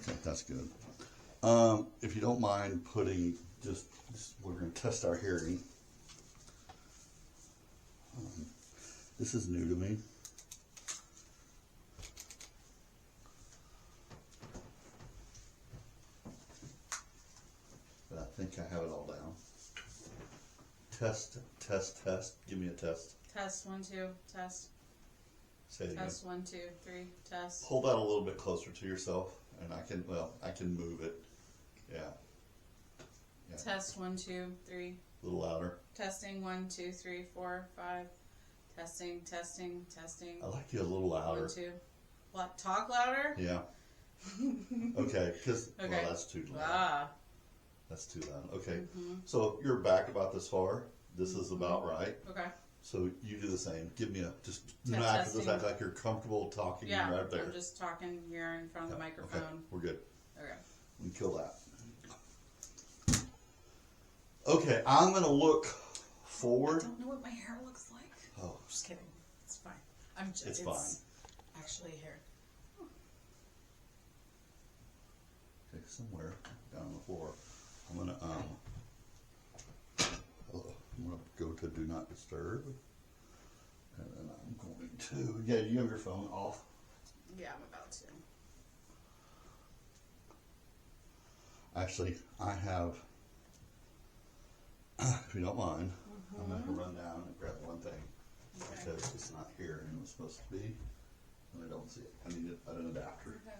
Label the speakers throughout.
Speaker 1: Okay, that's good. If you don't mind putting we're going to test our hearing. This is new to me. But I think I have it all down. Test. Give me a test.
Speaker 2: Test 1 2. Test.
Speaker 1: Say it again.
Speaker 2: Test 1 2 3. Test.
Speaker 1: Hold that a little bit closer to yourself, and I can move it. Yeah.
Speaker 2: Test 1 2 3.
Speaker 1: A little louder.
Speaker 2: Testing 1 2 3 4 5. Testing.
Speaker 1: I like you a little louder.
Speaker 2: 1 2. What? Talk louder?
Speaker 1: Yeah. Okay, because
Speaker 2: Okay.
Speaker 1: well, that's too loud.
Speaker 2: Ah.
Speaker 1: That's too loud. Okay, so you're back about this far. This is about right.
Speaker 2: Okay.
Speaker 1: So you do the same. Give me just
Speaker 2: Testing.
Speaker 1: act like you're comfortable talking
Speaker 2: Yeah.
Speaker 1: right there.
Speaker 2: I'm just talking here in front of the microphone.
Speaker 1: Okay, we're good.
Speaker 2: Okay.
Speaker 1: We can kill that. Okay, I'm gonna look forward.
Speaker 2: I don't know what my hair looks like.
Speaker 1: Oh,
Speaker 2: Just kidding. It's fine.
Speaker 1: It's fine.
Speaker 2: Actually here.
Speaker 1: Okay, somewhere down on the floor. I'm gonna go to do not disturb, and then I'm going to. Yeah, you have your phone off.
Speaker 2: Yeah, I'm about to.
Speaker 1: Actually, I have. If you don't mind, I'm going to run down and grab one thing because it's not here and it was supposed to be, and I don't see it. I need an adapter.
Speaker 2: Okay.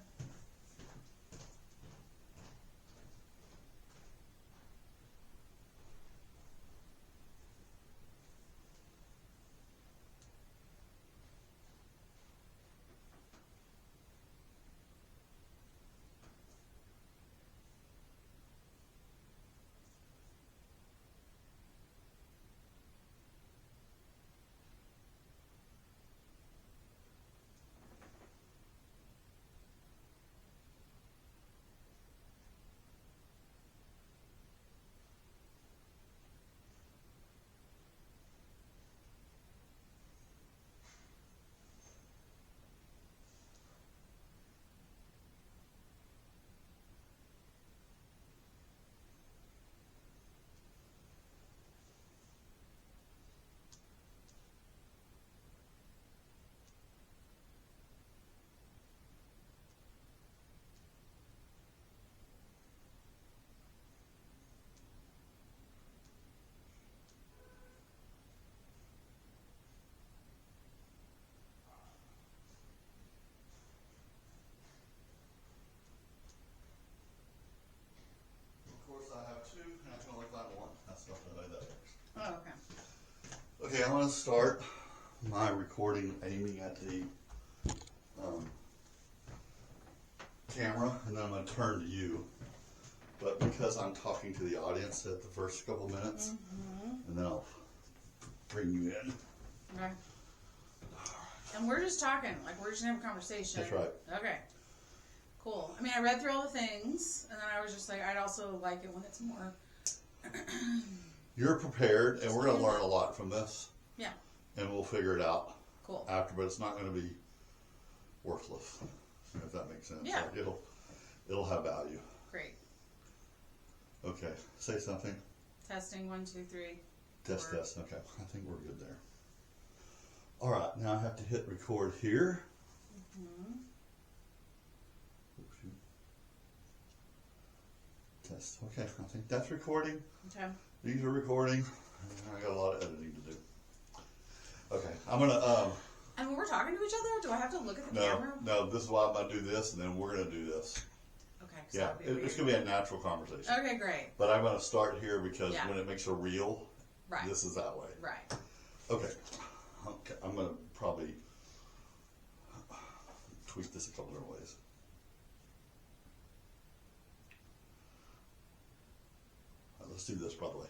Speaker 1: Of course, I have two, and I can only find one. That's not the way that works.
Speaker 2: Oh, okay.
Speaker 1: Okay, I'm going to start my recording aiming at the camera, and then I'm going to turn to you. But because I'm talking to the audience at the first couple minutes, and then I'll bring you in.
Speaker 2: Okay. And we're just talking, like we're just gonna have a conversation.
Speaker 1: That's right.
Speaker 2: Okay. Cool. I mean, I read through all the things, and then I was just like, I'd also like it when it's more.
Speaker 1: You're prepared, and we're going to learn a lot from this.
Speaker 2: Yeah.
Speaker 1: And we'll figure it out.
Speaker 2: Cool.
Speaker 1: After, but it's not going to be worthless, if that makes sense.
Speaker 2: Yeah.
Speaker 1: Like it'll have value.
Speaker 2: Great.
Speaker 1: Okay, say something.
Speaker 2: Testing 1 2 3.
Speaker 1: Test. Okay, I think we're good there. All right, now I have to hit record here. Test. Okay, I think that's recording.
Speaker 2: Okay.
Speaker 1: These are recording. I got a lot of editing to do. Okay, I'm gonna.
Speaker 2: And when we're talking to each other, do I have to look at the camera?
Speaker 1: No. This is why I'm gonna do this, and then we're gonna do this.
Speaker 2: Okay.
Speaker 1: Yeah, it's gonna be a natural conversation.
Speaker 2: Okay, great.
Speaker 1: But I'm gonna start here because
Speaker 2: Yeah.
Speaker 1: when it makes a reel,
Speaker 2: Right.
Speaker 1: this is that way.
Speaker 2: Right.
Speaker 1: Okay, I'm gonna probably tweak this a couple different ways. All right, let's do this, by the way.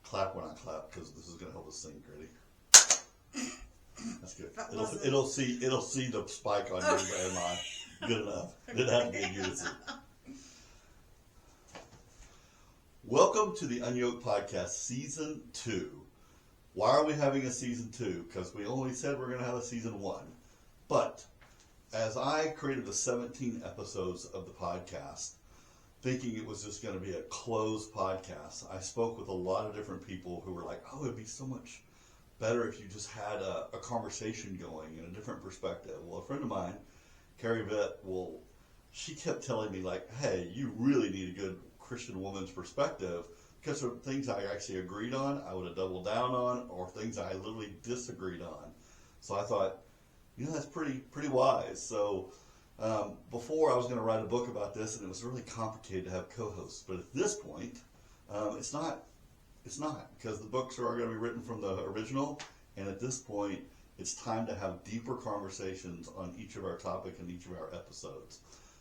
Speaker 1: Clap when I clap because this is gonna help us sing. Ready? That's good. It'll see the spike on yours and mine. Good enough. It didn't have to be in unison. Welcome to the Unyoked Podcast, Season 2. Why are we having a Season 2? Because we only said we're going to have a Season 1. But as I created the 17 episodes of the podcast, thinking it was just going to be a closed podcast, I spoke with a lot of different people who were like, oh, it'd be so much better if you just had a conversation going in a different perspective. Well, a friend of mine, Carrie Vitt, she kept telling me, like, hey, you really need a good Christian woman's perspective, because there were things I actually agreed on, I would have doubled down on, or things I literally disagreed on. So I thought, that's pretty wise. So before I was going to write a book about this, and it was really complicated to have co-hosts. But at this point, it's not, because the books are going to be written from the original, and at this point, it's time to have deeper conversations on each of our topic and each of our episodes.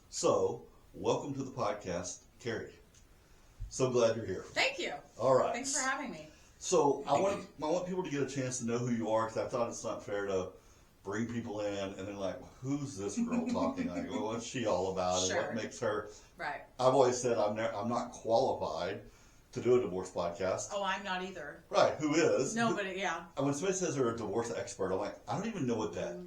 Speaker 1: So, welcome to the podcast, Carrie. So glad you're here.
Speaker 2: Thank you.
Speaker 1: All right.
Speaker 2: Thanks for having me.
Speaker 1: So I want people to get a chance to know who you are, because I thought it's not fair to bring people in and then like, who's this girl talking? Like, well, what's she all about?
Speaker 2: Sure.
Speaker 1: And what makes her?
Speaker 2: Right.
Speaker 1: I've always said I'm not qualified to do a divorce podcast.
Speaker 2: Oh, I'm not either.
Speaker 1: Right? Who is?
Speaker 2: Nobody. Yeah.
Speaker 1: And when somebody says they're a divorce expert, I'm like, I don't even know what that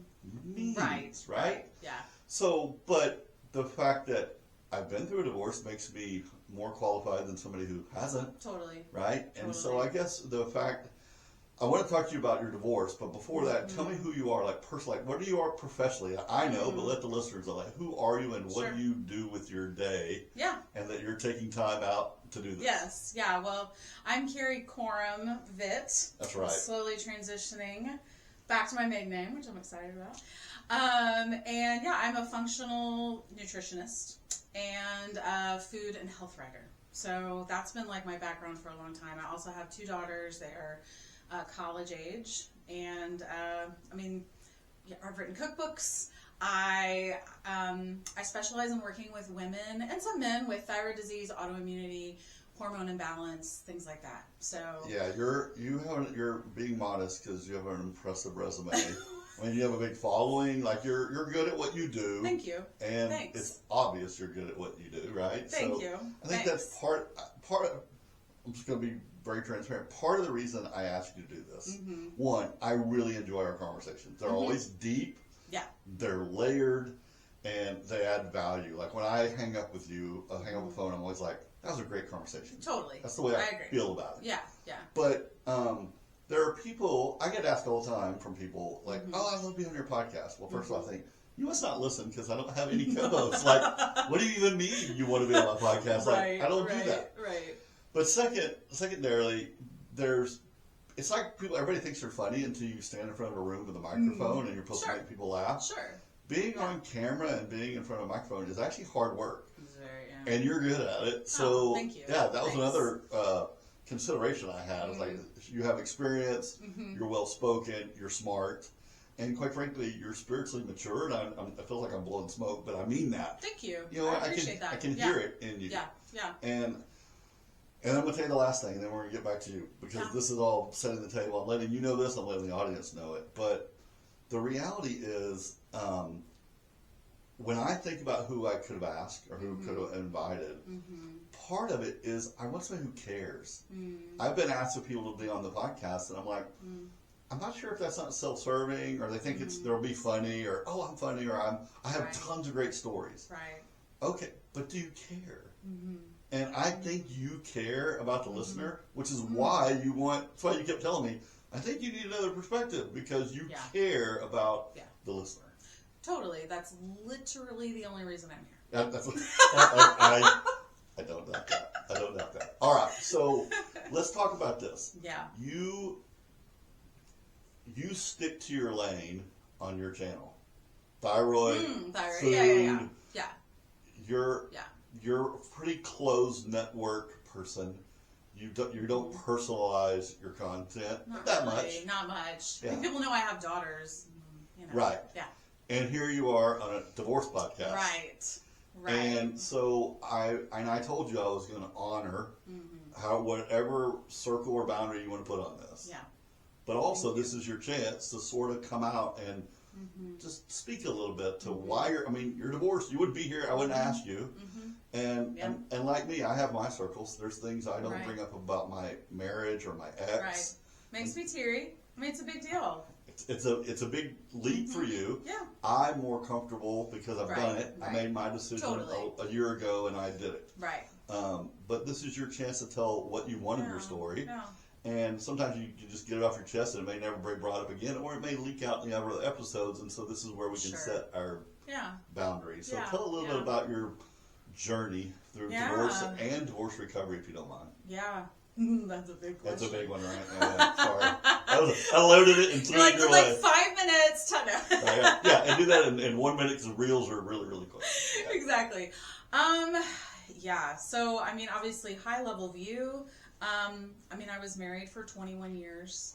Speaker 1: means. Right?
Speaker 2: Yeah.
Speaker 1: So, but the fact that I've been through a divorce makes me more qualified than somebody who hasn't.
Speaker 2: Totally.
Speaker 1: Right? And
Speaker 2: Totally.
Speaker 1: so I guess the fact, I want to talk to you about your divorce, but before that, tell me who you are, like personally, like what you are professionally. I know, but let the listeners know, like, who are you and what do you do with your day?
Speaker 2: Yeah.
Speaker 1: And that you're taking time out to do this.
Speaker 2: Yes. Yeah. Well, I'm Carrie Coram Vitt.
Speaker 1: That's right.
Speaker 2: Slowly transitioning back to my maiden name, which I'm excited about. And yeah, I'm a functional nutritionist and a food and health writer. So that's been like my background for a long time. I also have 2 daughters. They are college age, and I've written cookbooks. I specialize in working with women and some men with thyroid disease, autoimmunity, hormone imbalance, things like that. So
Speaker 1: yeah, you're being modest because you have an impressive resume. I mean, you have a big following. Like you're good at what you do.
Speaker 2: Thank you.
Speaker 1: And
Speaker 2: Thanks.
Speaker 1: it's obvious you're good at what you do, right?
Speaker 2: Thank you.
Speaker 1: I think that's part of. I'm just going to be very transparent. Part of the reason I asked you to do this, one, I really enjoy our conversations. They're always deep.
Speaker 2: Yeah.
Speaker 1: They're layered, and they add value. Like when I hang up with you, hang up the phone, I'm always like, that was a great conversation.
Speaker 2: Totally.
Speaker 1: That's the way I
Speaker 2: agree.
Speaker 1: feel about it.
Speaker 2: Yeah, yeah.
Speaker 1: But there are people, I get asked all the time from people, like, oh, I love being on your podcast. Well, first of all, I think, you must not listen because I don't have any co-hosts. Like, what do you even mean you want to be on my podcast? Like, I don't do that.
Speaker 2: Right.
Speaker 1: But secondarily, it's like everybody thinks you're funny until you stand in front of a room with a microphone and you're supposed to make people laugh.
Speaker 2: Sure.
Speaker 1: Being on camera and being in front of a microphone is actually hard work.
Speaker 2: Very,
Speaker 1: and you're good at it. So,
Speaker 2: thank you.
Speaker 1: Yeah, that was another consideration I had. It's like, you have experience, you're well-spoken, you're smart, and quite frankly, you're spiritually mature. And I feel like I'm blowing smoke, but I mean that.
Speaker 2: Thank you.
Speaker 1: You know,
Speaker 2: I appreciate that.
Speaker 1: I can hear it in you.
Speaker 2: Yeah.
Speaker 1: And I'm going to tell you the last thing, and then we're going to get back to you, because this is all setting the table. I'm letting you know this, I'm letting the audience know it. But the reality is, when I think about who I could have asked or who could have invited, part of it is I want somebody who cares. I've been asked if people to be on the podcast, and I'm like, I'm not sure if that's not self-serving, or they think they'll be funny, or oh, I'm funny, or I have tons of great stories.
Speaker 2: Right.
Speaker 1: Okay, but do you care? And I think you care about the listener, which is why you want. That's why you kept telling me, I think you need another perspective, because you care about the listener.
Speaker 2: Totally. That's literally the only reason I'm here.
Speaker 1: I don't doubt that. I don't doubt that. All right, so let's talk about this.
Speaker 2: Yeah.
Speaker 1: You stick to your lane on your channel. Thyroid, food.
Speaker 2: Yeah.
Speaker 1: You're a pretty closed network person. You don't personalize your content
Speaker 2: Not
Speaker 1: that
Speaker 2: really,
Speaker 1: much.
Speaker 2: Not much.
Speaker 1: Yeah.
Speaker 2: People know I have daughters. You know.
Speaker 1: Right.
Speaker 2: Yeah.
Speaker 1: And here you are on a divorce podcast.
Speaker 2: Right.
Speaker 1: And so I told you I was going to honor whatever circle or boundary you want to put on this.
Speaker 2: Yeah.
Speaker 1: But also, this is your chance to sort of come out and just speak a little bit to why you're divorced. You wouldn't be here. I wouldn't ask you. And like me, I have my circles. There's things I don't bring up about my marriage or my ex.
Speaker 2: Right. Makes me teary. I mean, it's a big deal.
Speaker 1: it's a big leap for you.
Speaker 2: Yeah.
Speaker 1: I'm more comfortable because I've done it.
Speaker 2: Right.
Speaker 1: I made my decision
Speaker 2: Totally.
Speaker 1: a year ago, and I did it.
Speaker 2: Right.
Speaker 1: But this is your chance to tell what you want in your story.
Speaker 2: Yeah.
Speaker 1: And sometimes you just get it off your chest, and it may never be brought up again, or it may leak out in the other episodes. And so this is where we can
Speaker 2: Sure.
Speaker 1: set our
Speaker 2: Yeah.
Speaker 1: boundaries. So
Speaker 2: Yeah.
Speaker 1: tell a little bit about your journey through
Speaker 2: Yeah.
Speaker 1: divorce and divorce recovery, if you don't mind.
Speaker 2: Yeah. That's a big question.
Speaker 1: That's a big one, right? Yeah, sorry. I loaded it and threw
Speaker 2: You're
Speaker 1: it
Speaker 2: like,
Speaker 1: your
Speaker 2: like
Speaker 1: way.
Speaker 2: 5 minutes.
Speaker 1: Yeah, and do that in 1 minute because reels are really, really quick. Yeah.
Speaker 2: Exactly. Yeah. So, I mean, obviously, high level view. I mean, I was married for 21 years.